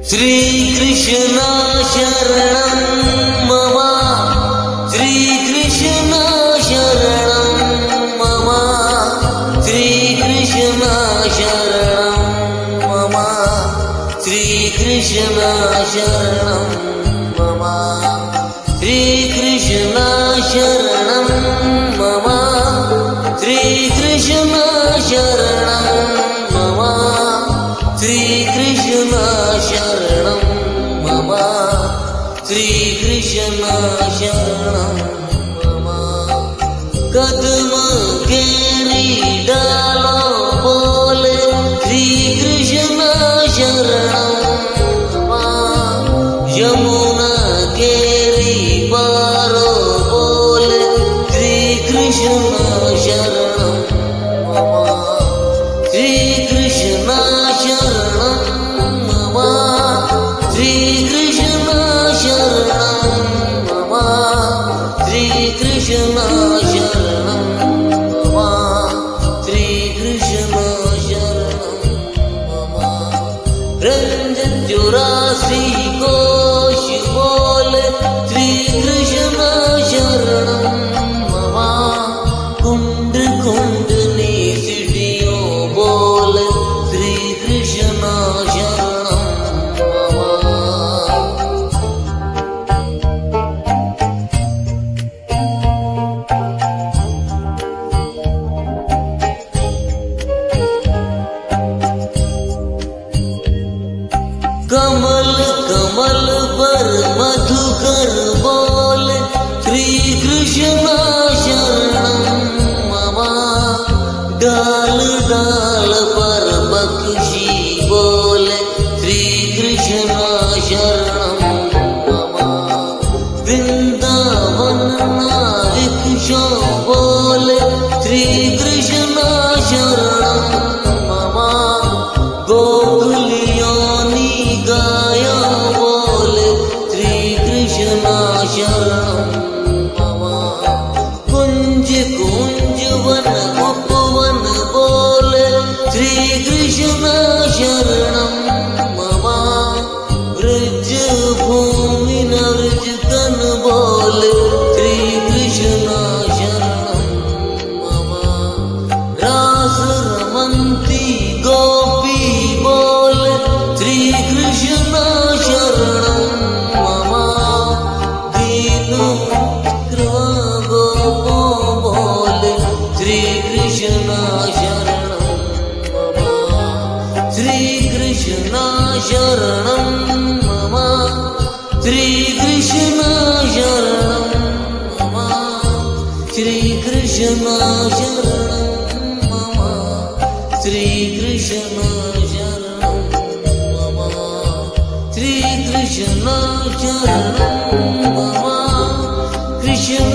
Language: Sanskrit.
श्री कृष्ण शरणं मम, श्री कृष्ण शरणं मम, श्री कृष्ण शरणं मम, श्री कृष्ण शरणं मम, श्री कृष्ण शरणं मम, श्री कृष्ण शरणं मम, श्री कृष्ण शरणं मम, श्री कृष्ण शरणं मम। कदम केरी डालो बोले श्री कृष्ण शरणं मम, यमुना केरी पारो बोले श्री कृष्ण शरणं मम, श्री कृष्ण शरणं मम, श्री कृष्ण शरणं मम, श्री कृष्ण शरणं मम, श्री कृष्ण शरणं मम। रंजन 84 कोश बोले श्री कृष्ण शरणं मम, कुंड कुंडली सिटियों बोले श्री कृष्ण शरणं मम। कमल कमल पर मधुकर बोले श्री कृष्ण शरणं मम, डाल डाल पर बख्शी बोले श्री कृष्ण शरणं मम। वृंदावन नाविक बोले श्री कृष्ण शरणं मम, गोकुलियोनी गाया बोले श्री कृष्ण शरणं मम। कुंज कुंज वन उपवन बोले श्री कृष्ण शरणं मम, व्रज भूमि नव्रज तन बोले श्री कृष्ण शरणं मम। रास रमन्ती गोपी बोले श्री कृष्ण शरणं मम, दीनु कृपा गोपो बोले श्री कृष्ण शरणं मम, श्री कृष्ण शरणं मम, श्री कृष्ण शरणं मम, श्री कृष्ण शरणं मम, श्री कृष्ण शरणं मम, श्री कृष्ण शरणं मम, कृष्ण